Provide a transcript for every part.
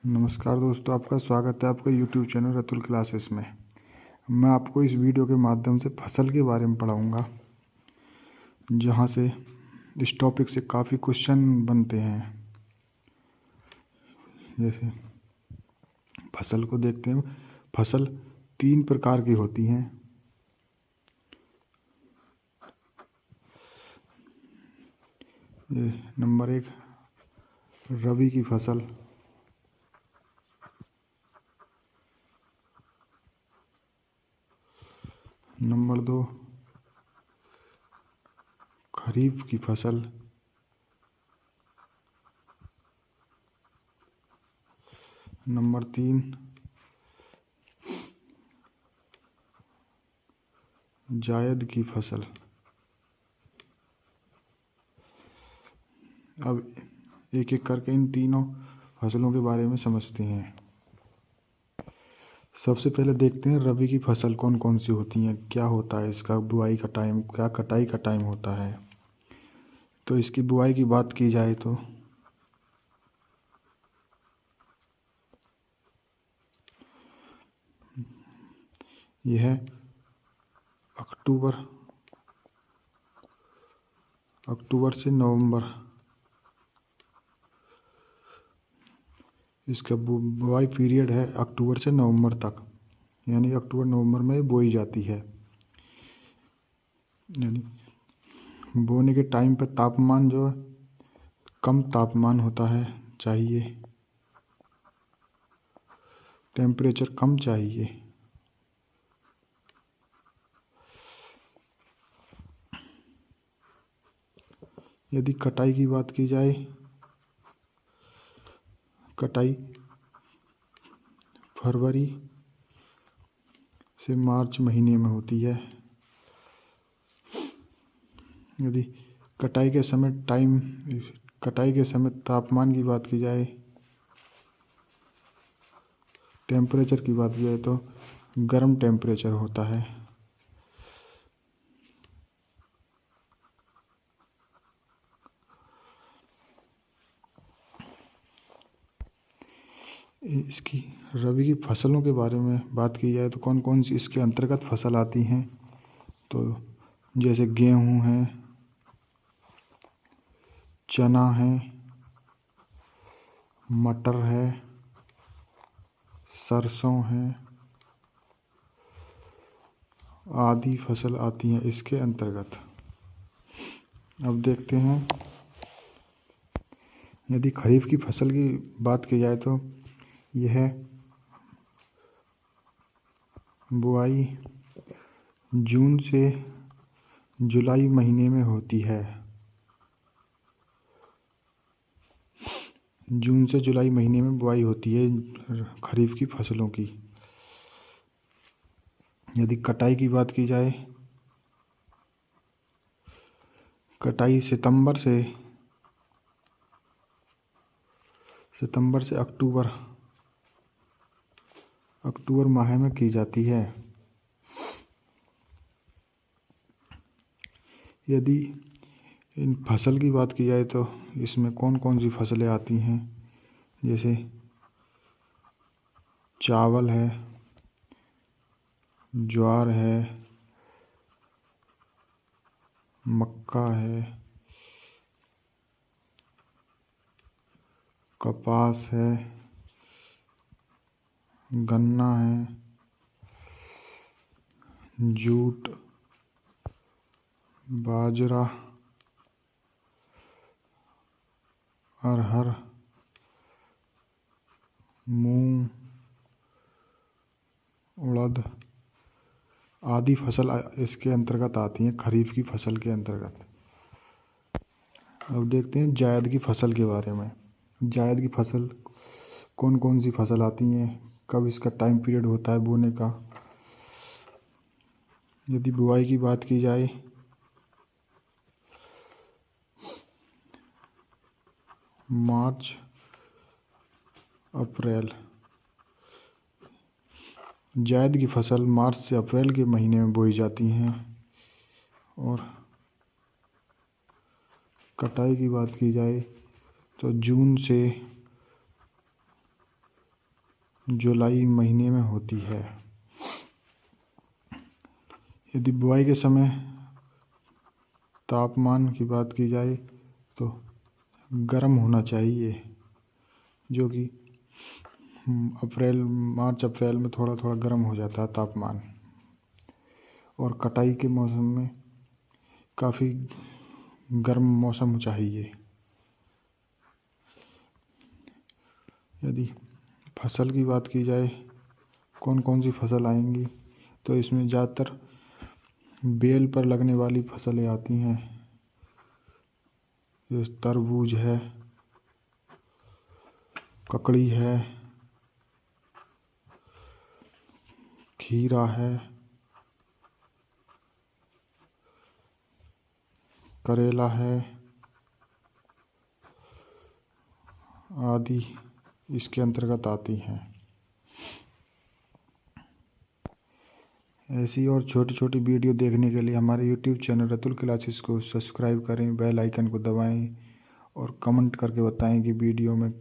नमस्कार दोस्तों, आपका स्वागत है आपका YouTube चैनल रतुल क्लासेस में। मैं आपको इस वीडियो के माध्यम से फसल के बारे में पढ़ाऊंगा, जहां से इस टॉपिक से काफ़ी क्वेश्चन बनते हैं। जैसे फसल को देखते हैं। फसल 3 प्रकार की होती हैं। नंबर 1 रबी की फसल, नंबर 2 खरीफ की फसल, नंबर 3 जायद की फसल। अब एक एक करके इन तीनों फसलों के बारे में समझते हैं। सबसे पहले देखते हैं रबी की फसल कौन कौन सी होती हैं, क्या होता है इसका बुआई का टाइम, क्या कटाई का टाइम होता है। तो इसकी बुआई की बात की जाए तो यह अक्टूबर से नवंबर, इसका बुआई पीरियड है अक्टूबर से नवंबर तक, यानी अक्टूबर नवंबर में बोई जाती है। यानी बोने के टाइम पर तापमान जो कम तापमान होता है चाहिए, टेम्परेचर कम चाहिए। यदि कटाई की बात की जाए, कटाई फरवरी से मार्च महीने में होती है। यदि कटाई के समय तापमान की बात की जाए, टेम्परेचर की बात की जाए तो गर्म टेम्परेचर होता है। इसकी रबी की फसलों के बारे में बात की जाए तो कौन कौन सी इसके अंतर्गत फसल आती हैं, तो जैसे गेहूँ है, चना है, मटर है, सरसों है, आदि फसल आती हैं इसके अंतर्गत। अब देखते हैं, यदि खरीफ की फसल की बात की जाए तो यह बुआई जून से जुलाई महीने में होती है। जून से जुलाई महीने में बुआई होती है खरीफ की फसलों की। यदि कटाई की बात की जाए, कटाई सितंबर से अक्टूबर माह में की जाती है। यदि इन फसल की बात की जाए तो इसमें कौन कौन सी फसलें आती हैं, जैसे चावल है, ज्वार है, मक्का है, कपास है, गन्ना है, जूट, बाजरा, अरहर, मूंग, उड़द आदि फसल इसके अंतर्गत आती हैं, खरीफ की फसल के अंतर्गत। अब देखते हैं जायद की फसल के बारे में। जायद की फसल कौन कौन सी फसल आती हैं, कब इसका टाइम पीरियड होता है बोने का। यदि बुआई की बात की जाए, मार्च अप्रैल, जायद की फसल मार्च से अप्रैल के महीने में बोई जाती हैं। और कटाई की बात की जाए तो जून से जुलाई महीने में होती है। यदि बुआई के समय तापमान की बात की जाए तो गर्म होना चाहिए, जो कि मार्च अप्रैल में थोड़ा थोड़ा गर्म हो जाता है तापमान। और कटाई के मौसम में काफ़ी गर्म मौसम चाहिए। यदि फसल की बात की जाए कौन कौन सी फसल आएंगी, तो इसमें ज़्यादातर बेल पर लगने वाली फसलें आती हैं। जैसे तरबूज है, ककड़ी है, खीरा है, करेला है आदि इसके अंतर्गत आती हैं। ऐसी और छोटी छोटी वीडियो देखने के लिए हमारे यूट्यूब चैनल रतुल क्लासेस को सब्सक्राइब करें, बेल आइकन को दबाएं और कमेंट करके बताएं कि वीडियो में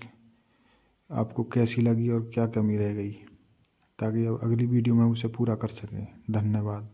आपको कैसी लगी और क्या कमी रह गई, ताकि अगली वीडियो में उसे पूरा कर सकें। धन्यवाद।